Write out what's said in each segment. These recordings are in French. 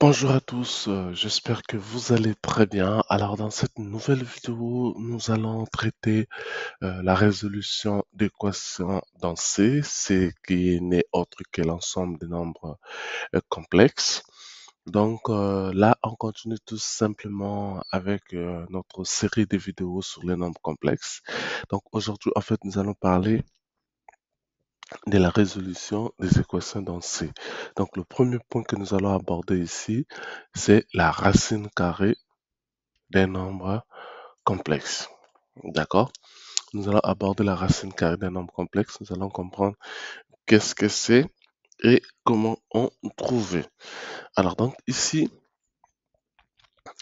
Bonjour à tous, j'espère que vous allez très bien. Alors dans cette nouvelle vidéo, nous allons traiter la résolution d'équations dans C qui n'est autre que l'ensemble des nombres complexes. Donc là, on continue tout simplement avec notre série de vidéos sur les nombres complexes. Donc aujourd'hui, en fait, nous allons parler de la résolution des équations dans C. Donc le premier point que nous allons aborder ici, c'est la racine carrée des nombres complexes. D'accord? Nous allons aborder la racine carrée d'un nombre complexe. Nous allons comprendre qu'est-ce que c'est et comment en trouver. Alors donc ici,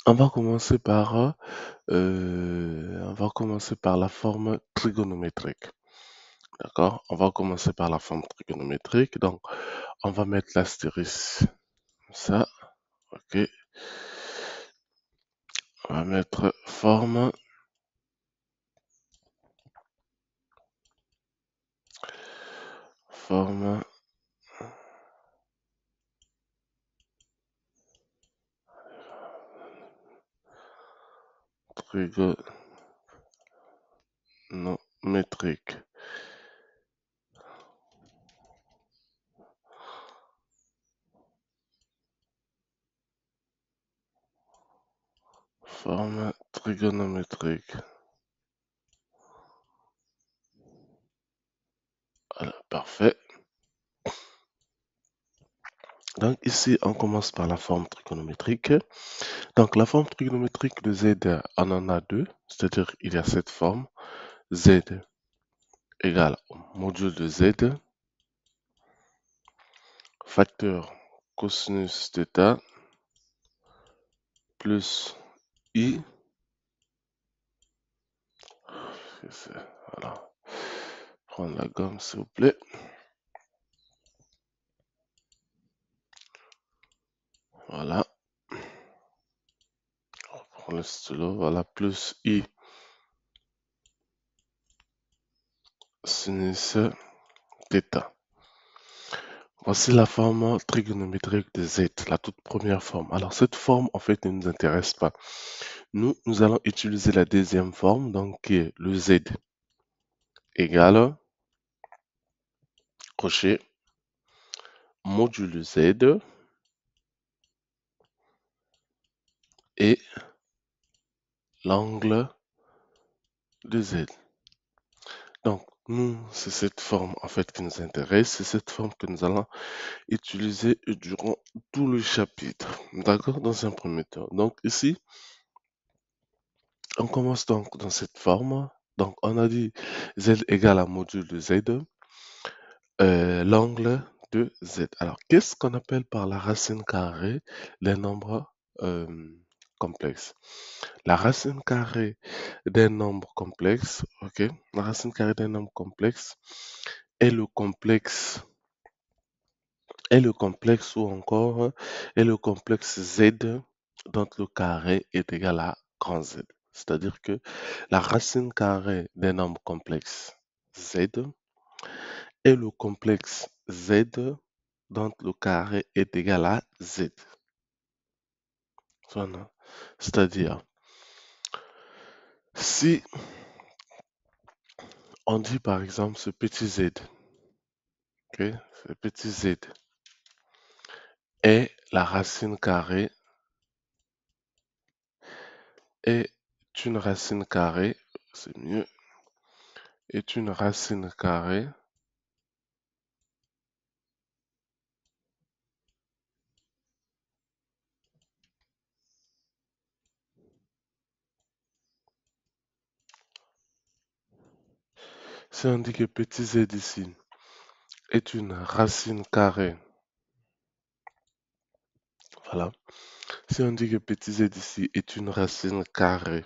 on va commencer par la forme trigonométrique. D'accord? On va commencer par la forme trigonométrique. Donc, on va mettre l'astérisque. Ça, ok. On va mettre forme trigonométrique. Forme trigonométrique. Voilà, parfait. Donc ici, on commence par la forme trigonométrique. Donc la forme trigonométrique de z, on en a deux, c'est-à-dire il y a cette forme, z égale au module de z, facteur cosinus θ plus i. Voilà. Prendre la gomme, s'il vous plaît. Voilà. On prend le stylo. Voilà. Plus i sinus θ. Voici la forme trigonométrique de z, la toute première forme. Alors, cette forme, en fait, ne nous intéresse pas. Nous allons utiliser la deuxième forme, donc qui est le z égale crochet module z et l'angle de z. Donc, c'est cette forme en fait qui nous intéresse, c'est cette forme que nous allons utiliser durant tout le chapitre. D'accord? Dans un premier temps. Donc, ici, on commence donc dans cette forme. Donc, on a dit z égale à module de z, l'angle de z. Alors, qu'est-ce qu'on appelle par la racine carrée des nombres euh, complexes? La racine carrée d'un nombre complexe, ok? La racine carrée d'un nombre complexe est le complexe ou encore est le complexe z dont le carré est égal à grand Z. C'est-à-dire que la racine carrée d'un nombre complexe z est le complexe z dont le carré est égal à z. Voilà. C'est-à-dire, si on dit par exemple ce petit z, ok, ce petit z est la racine carrée, est une racine carrée, c'est mieux, est une racine carrée si on dit que petit z ici est une racine carrée, voilà. Si on dit que petit z ici est une racine carrée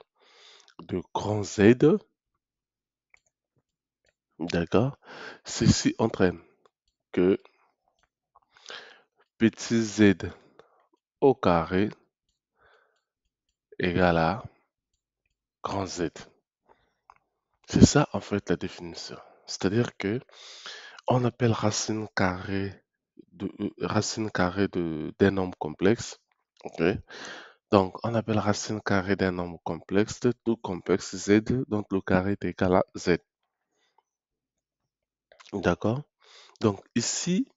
de grand Z, d'accord, ceci entraîne que petit z au carré égale à grand Z. C'est ça en fait la définition. C'est-à-dire que on appelle racine carrée d'un nombre complexe OK? Donc, on appelle racine carrée d'un nombre complexe, tout complexe z, dont le carré est égal à z. D'accord? Donc, ici,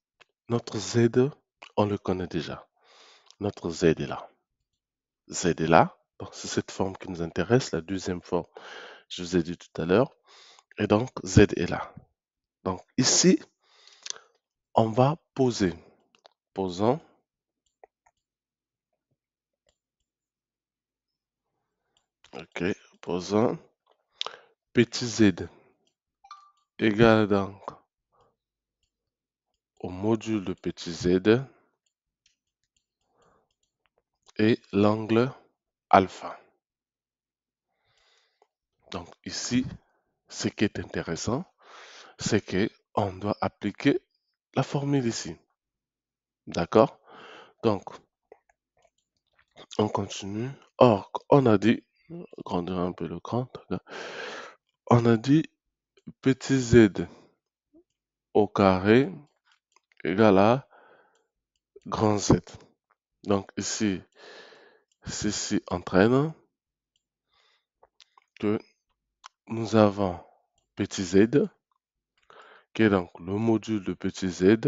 notre z, on le connaît déjà. Notre z est là. Z est là. Donc, c'est cette forme qui nous intéresse, la deuxième forme, je vous ai dit tout à l'heure. Et donc, z est là. Donc, ici, on va poser. Posons. OK. Posons. Petit z égale donc au module de petit z et l'angle alpha. Donc ici, ce qui est intéressant, c'est que on doit appliquer la formule ici. D'accord? Donc, on continue. Or, on a dit, grandir un peu le grand, on a dit petit z au carré égale à grand Z. Donc ici, ceci entraîne que nous avons petit z, qui est donc le module de petit z,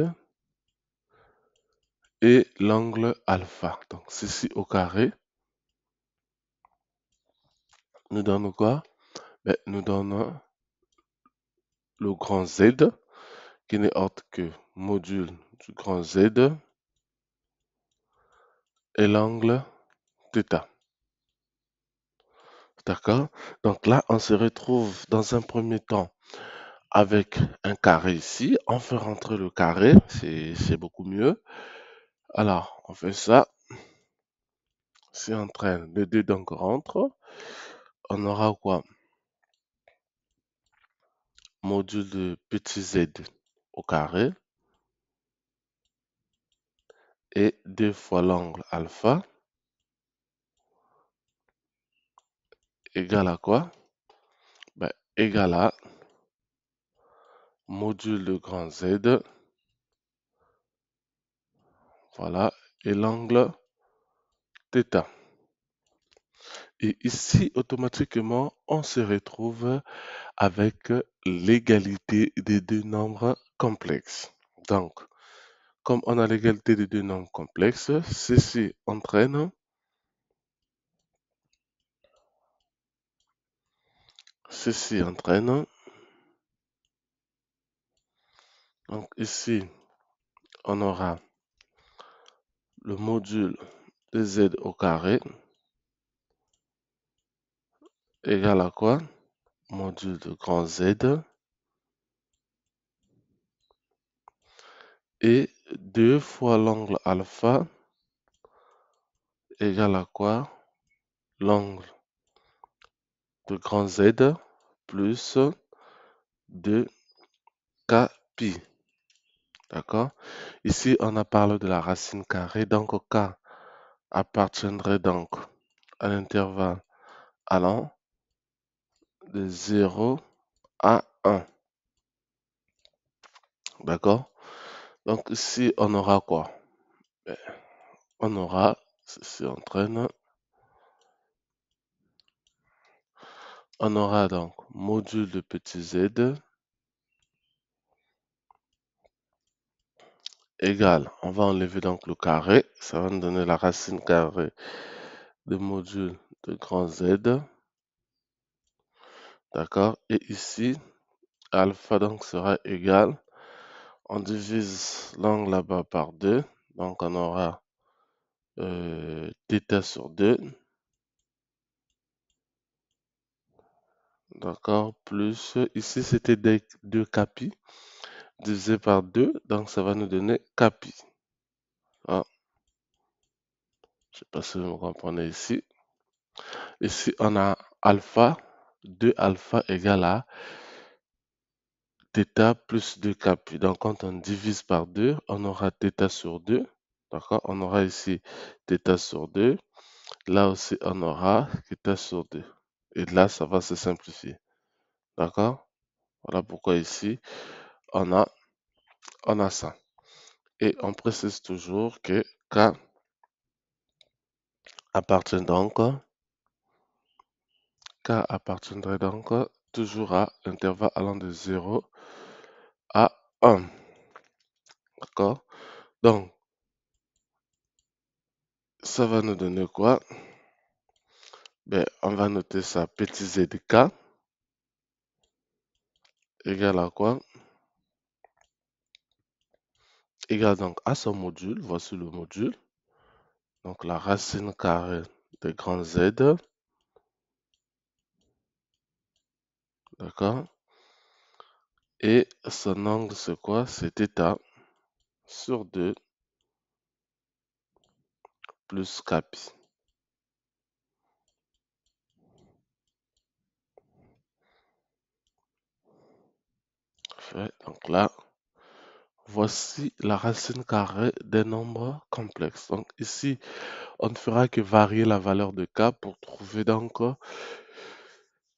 et l'angle alpha. Donc ceci au carré nous donne quoi? Ben, nous donne le grand Z, qui n'est autre que module du grand Z et l'angle θ. D'accord? Donc là, on se retrouve dans un premier temps avec un carré ici. On fait rentrer le carré, c'est beaucoup mieux. Alors, on fait ça. Si on traîne, les deux donc rentrent, on aura quoi? Module de petit z au carré et 2 fois l'angle alpha égale à quoi? Ben, égale à module de grand Z, voilà, et l'angle θ. Et ici, automatiquement, on se retrouve avec l'égalité des deux nombres complexes. Donc, comme on a l'égalité des deux nombres complexes, ceci entraîne, donc ici, on aura le module de z au carré égale à quoi? Module de grand Z et 2 fois l'angle alpha égale à quoi? L'angle de grand Z plus 2 pi. D'accord? Ici, on a parlé de la racine carrée. Donc, K appartiendrait donc à l'intervalle allant de 0 à 1. D'accord? Donc, ici, on aura quoi? Ben, on aura, ceci entraîne, on aura donc module de petit z égale, on va enlever donc le carré, ça va nous donner la racine carrée de module de grand Z, d'accord? Et ici, alpha donc sera égal, on divise l'angle là-bas par 2, donc on aura θ sur 2, d'accord? Plus, ici c'était 2 pi, divisé par 2, donc ça va nous donner pi. Ah, je ne sais pas si vous me comprenez ici. Ici, on a alpha, 2 alpha égale à θ plus 2 pi. Donc, quand on divise par 2, on aura θ sur 2. D'accord? On aura ici θ sur 2. Là aussi, on aura θ sur 2. Et là, ça va se simplifier. D'accord? Voilà pourquoi ici, on a, on a ça. Et on précise toujours que K appartient donc, K appartiendrait donc toujours à l'intervalle allant de 0 à 1. D'accord? Donc, ça va nous donner quoi? Ben, on va noter ça petit z de k égale à quoi? Égale donc à son module. Voici le module. Donc, la racine carrée de grand Z. D'accord? Et son angle, c'est quoi? C'est θ sur 2 plus capi. Parfait. Donc là, voici la racine carrée des nombres complexes. Donc ici, on ne fera que varier la valeur de k pour trouver donc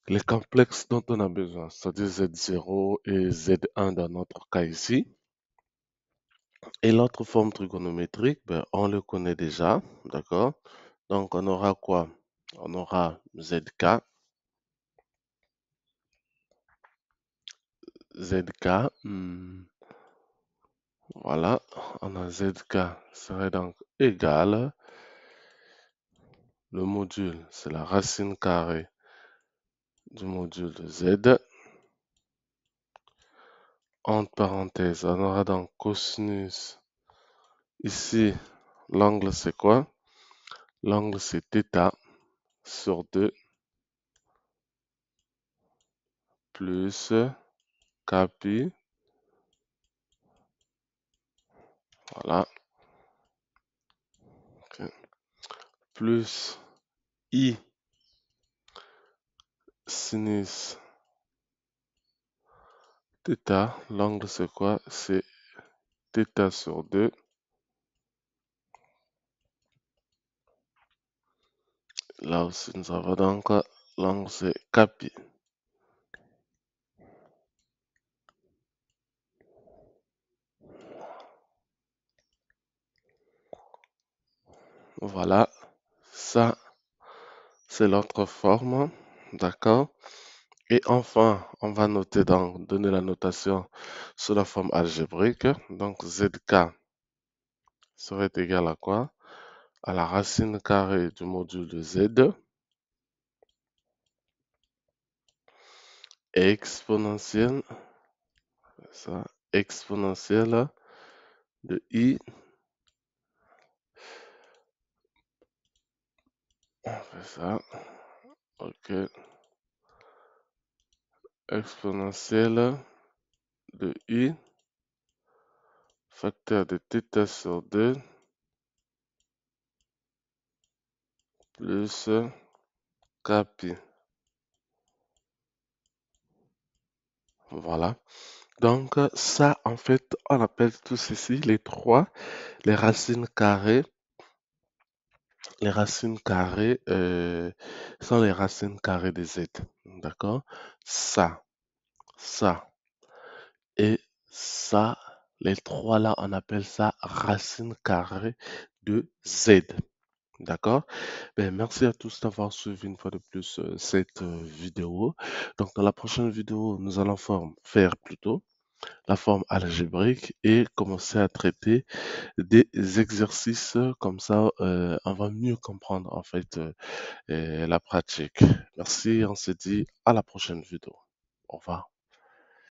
les complexes dont on a besoin, c'est-à-dire Z0 et Z1 dans notre cas ici. Et l'autre forme trigonométrique, ben, on le connaît déjà, d'accord? Donc on aura quoi? On aura ZK, ZK, voilà, on a ZK serait donc égal, le module, c'est la racine carrée du module de Z. Entre parenthèses, on aura donc cosinus. Ici, l'angle c'est quoi? L'angle c'est θ sur 2 plus capi, voilà, ok, plus I sinus θ. L'angle c'est quoi? C'est θ sur 2. Là aussi, nous avons donc l'angle c'est capi. Voilà, ça c'est l'autre forme, d'accord? Et enfin, on va noter donc, donner la notation sous la forme algébrique. Donc ZK serait égal à quoi? À la racine carrée du module de Z exponentielle, ça, exponentielle de I, on fait ça, ok, exponentielle de I, facteur de θ sur 2, plus capi. Voilà. Donc, ça, en fait, on appelle tout ceci les racines carrées. Les racines carrées sont les racines carrées de Z. D'accord? Ça et ça, les trois là, on appelle ça racine carrée de Z. D'accord? Ben, merci à tous d'avoir suivi une fois de plus cette vidéo. Donc, dans la prochaine vidéo, nous allons faire plutôt la forme algébrique et commencer à traiter des exercices comme ça, on va mieux comprendre en fait la pratique. Merci, on se dit à la prochaine vidéo. Au revoir.